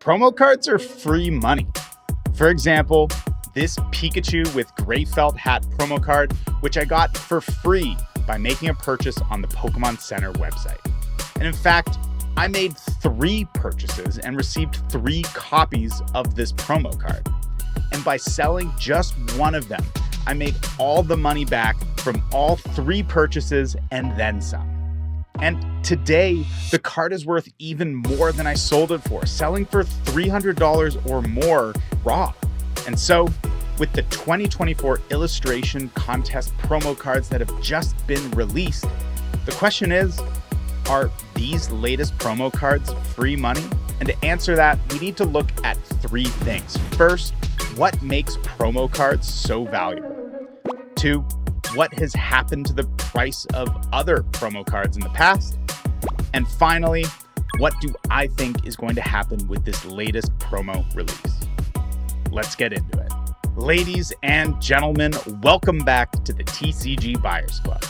Promo cards are free money. For example, this Pikachu with gray felt hat promo card, which I got for free by making a purchase on the Pokémon Center website. And in fact, I made 3 purchases and received 3 copies of this promo card. And by selling just one of them, I made all the money back from all 3 purchases and then some. And today, the card is worth even more than I sold it for, selling for $300 or more raw. And so, with the 2024 illustration contest promo cards that have just been released, the question is, are these latest promo cards free money? And to answer that, we need to look at 3 things. First, what makes promo cards so valuable? 2, what has happened to the price of other promo cards in the past? And finally, what do I think is going to happen with this latest promo release? Let's get into it. Ladies and gentlemen, welcome back to the TCG Buyers Club.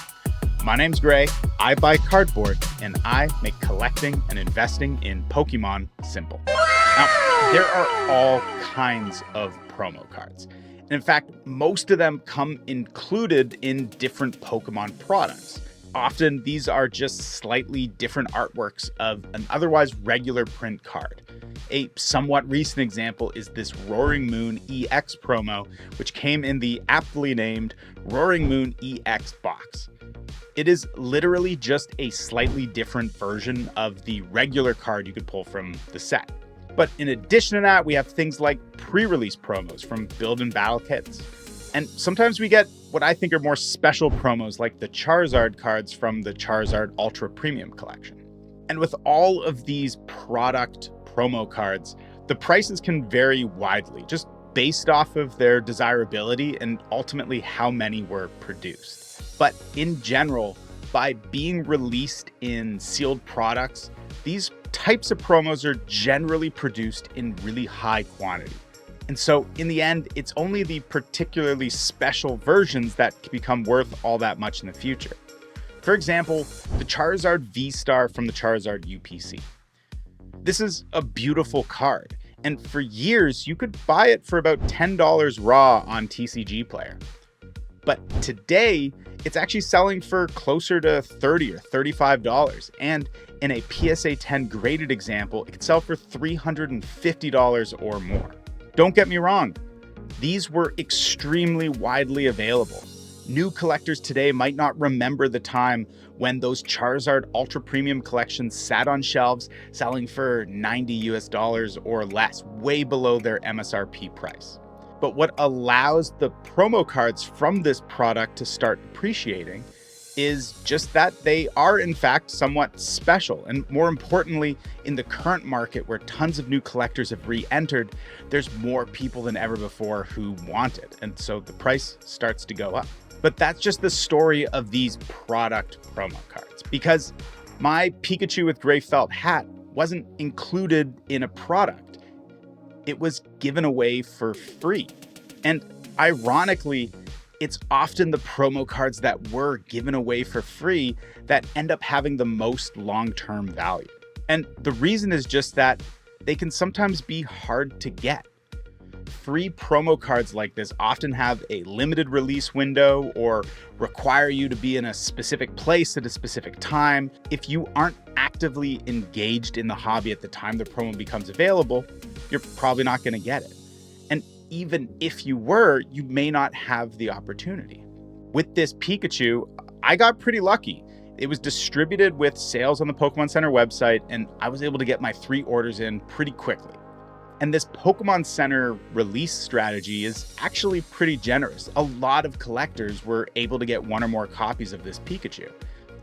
My name's Gray, I buy cardboard, and I make collecting and investing in Pokemon simple. Now, there are all kinds of promo cards. And in fact, most of them come included in different Pokemon products. Often, these are just slightly different artworks of an otherwise regular print card. A somewhat recent example is this Roaring Moon EX promo, which came in the aptly named Roaring Moon EX box. It is literally just a slightly different version of the regular card you could pull from the set. But in addition to that, we have things like pre-release promos from build and battle kits. And sometimes we get what I think are more special promos like the Charizard cards from the Charizard Ultra Premium collection. And with all of these product promo cards, the prices can vary widely, just based off of their desirability and ultimately how many were produced. But in general, by being released in sealed products, these types of promos are generally produced in really high quantity. And so in the end, it's only the particularly special versions that can become worth all that much in the future. For example, the Charizard V-Star from the Charizard UPC. This is a beautiful card, and for years you could buy it for about $10 raw on TCG Player. But today, it's actually selling for closer to $30 or $35, and in a PSA 10 graded example, it could sell for $350 or more. Don't get me wrong, these were extremely widely available. New collectors today might not remember the time when those Charizard Ultra Premium collections sat on shelves selling for $90 or less, way below their MSRP price. But what allows the promo cards from this product to start appreciating is just that they are in fact somewhat special. And more importantly, in the current market where tons of new collectors have re-entered, there's more people than ever before who want it. And so the price starts to go up. But that's just the story of these product promo cards, because my Pikachu with gray felt hat wasn't included in a product. It was given away for free. And ironically, it's often the promo cards that were given away for free that end up having the most long-term value. And the reason is just that they can sometimes be hard to get. Free promo cards like this often have a limited release window or require you to be in a specific place at a specific time. If you aren't actively engaged in the hobby at the time the promo becomes available, you're probably not going to get it. And even if you were, you may not have the opportunity. With this Pikachu, I got pretty lucky. It was distributed with sales on the Pokemon Center website, and I was able to get my 3 orders in pretty quickly. And this Pokemon Center release strategy is actually pretty generous. A lot of collectors were able to get 1 or more copies of this Pikachu.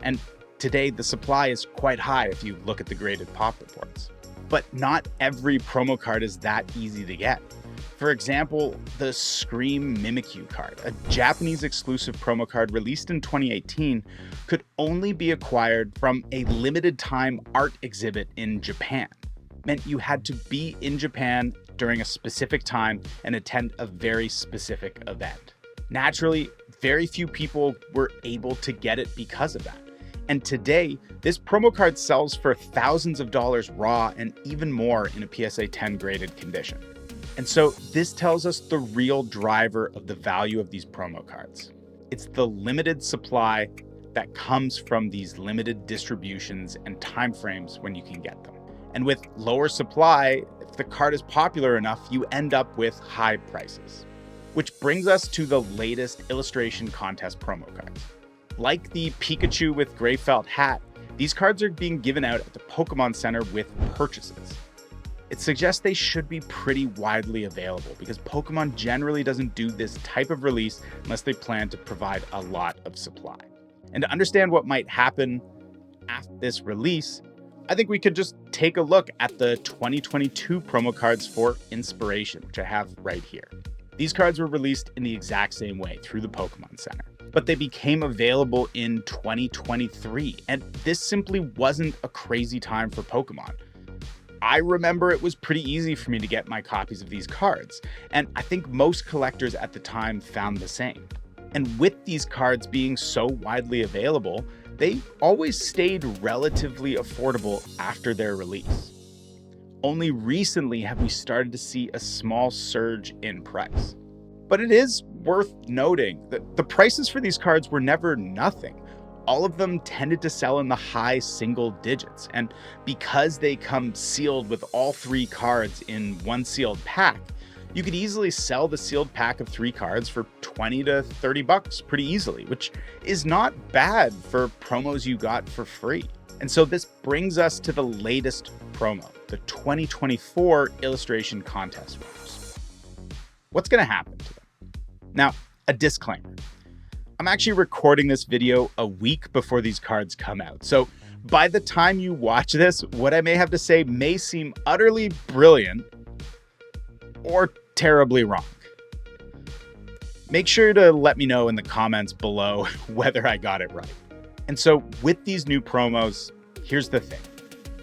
And today, the supply is quite high if you look at the graded pop reports. But not every promo card is that easy to get. For example, the Scream Mimikyu card, a Japanese exclusive promo card released in 2018, could only be acquired from a limited time art exhibit in Japan. Meant you had to be in Japan during a specific time and attend a very specific event. Naturally, very few people were able to get it because of that. And today, this promo card sells for thousands of dollars raw and even more in a PSA 10 graded condition. And so this tells us the real driver of the value of these promo cards. It's the limited supply that comes from these limited distributions and timeframes when you can get them. And with lower supply, if the card is popular enough, you end up with high prices. Which brings us to the latest illustration contest promo cards. Like the Pikachu with gray felt hat, these cards are being given out at the Pokémon Center with purchases. It suggests they should be pretty widely available because Pokémon generally doesn't do this type of release unless they plan to provide a lot of supply. And to understand what might happen after this release, I think we could just take a look at the 2022 promo cards for inspiration, which I have right here. These cards were released in the exact same way through the Pokémon Center, but they became available in 2023, and this simply wasn't a crazy time for Pokémon. I remember it was pretty easy for me to get my copies of these cards, and I think most collectors at the time found the same. And with these cards being so widely available, they always stayed relatively affordable after their release. Only recently have we started to see a small surge in price. But it is worth noting that the prices for these cards were never nothing. All of them tended to sell in the high single digits, and because they come sealed with all 3 cards in one sealed pack, you could easily sell the sealed pack of 3 cards for $20 to $30 pretty easily, which is not bad for promos you got for free. And so this brings us to the latest promo, the 2024 illustration contest winners. What's going to happen to them? Now, a disclaimer. I'm actually recording this video a week before these cards come out. So by the time you watch this, what I may have to say may seem utterly brilliant or terribly wrong. Make sure to let me know in the comments below whether I got it right. And so with these new promos, here's the thing.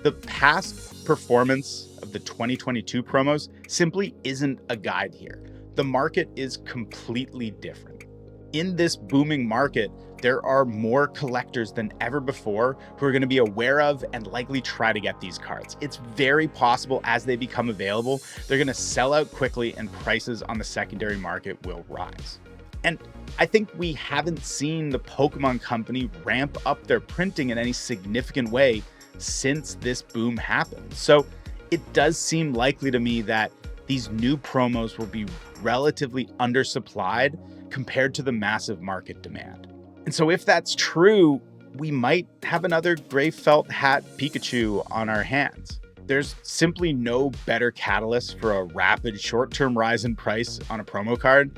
The past performance of the 2022 promos simply isn't a guide here. The market is completely different. In this booming market, there are more collectors than ever before who are going to be aware of and likely try to get these cards. It's very possible as they become available, they're going to sell out quickly and prices on the secondary market will rise. And I think we haven't seen the Pokémon Company ramp up their printing in any significant way since this boom happened. So it does seem likely to me that these new promos will be relatively undersupplied compared to the massive market demand. And so if that's true, we might have another gray felt hat Pikachu on our hands. There's simply no better catalyst for a rapid short-term rise in price on a promo card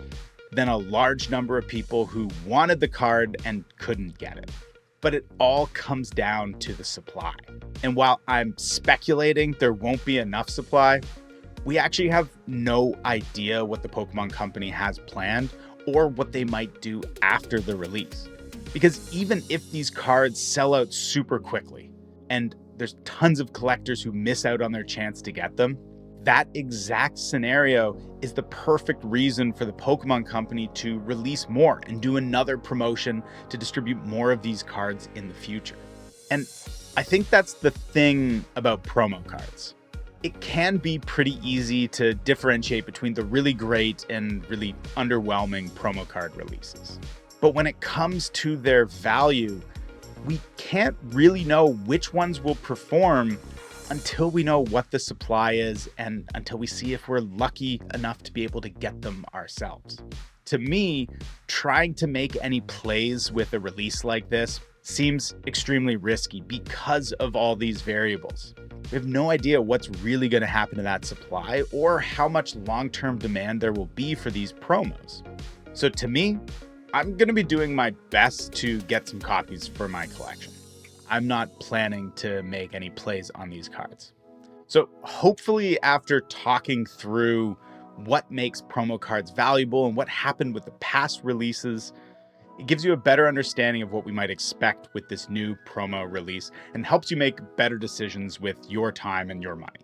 than a large number of people who wanted the card and couldn't get it. But it all comes down to the supply. And while I'm speculating there won't be enough supply, we actually have no idea what the Pokémon Company has planned or what they might do after the release. Because even if these cards sell out super quickly and there's tons of collectors who miss out on their chance to get them, that exact scenario is the perfect reason for the Pokémon Company to release more and do another promotion to distribute more of these cards in the future. And I think that's the thing about promo cards. It can be pretty easy to differentiate between the really great and really underwhelming promo card releases. But when it comes to their value, we can't really know which ones will perform until we know what the supply is and until we see if we're lucky enough to be able to get them ourselves. To me, trying to make any plays with a release like this seems extremely risky because of all these variables. We have no idea what's really going to happen to that supply or how much long-term demand there will be for these promos. So to me, I'm going to be doing my best to get some copies for my collection. I'm not planning to make any plays on these cards. So hopefully after talking through what makes promo cards valuable and what happened with the past releases, it gives you a better understanding of what we might expect with this new promo release and helps you make better decisions with your time and your money.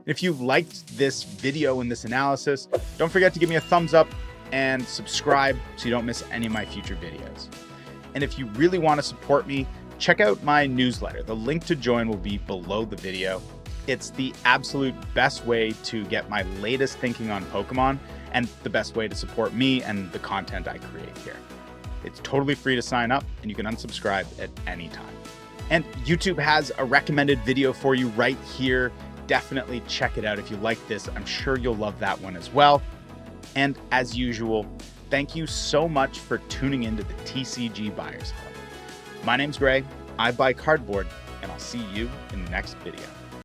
If you liked this video and this analysis, don't forget to give me a thumbs up and subscribe so you don't miss any of my future videos. And if you really want to support me, Check out my newsletter. The link to join will be below the video. It's the absolute best way to get my latest thinking on Pokemon and the best way to support me and the content I create here. It's totally free to sign up, and you can unsubscribe at any time. And YouTube has a recommended video for you right here. Definitely check it out if you like this. I'm sure you'll love that one as well. And as usual, thank you so much for tuning into the TCG Buyers Club. My name's Gray, I buy cardboard, and I'll see you in the next video.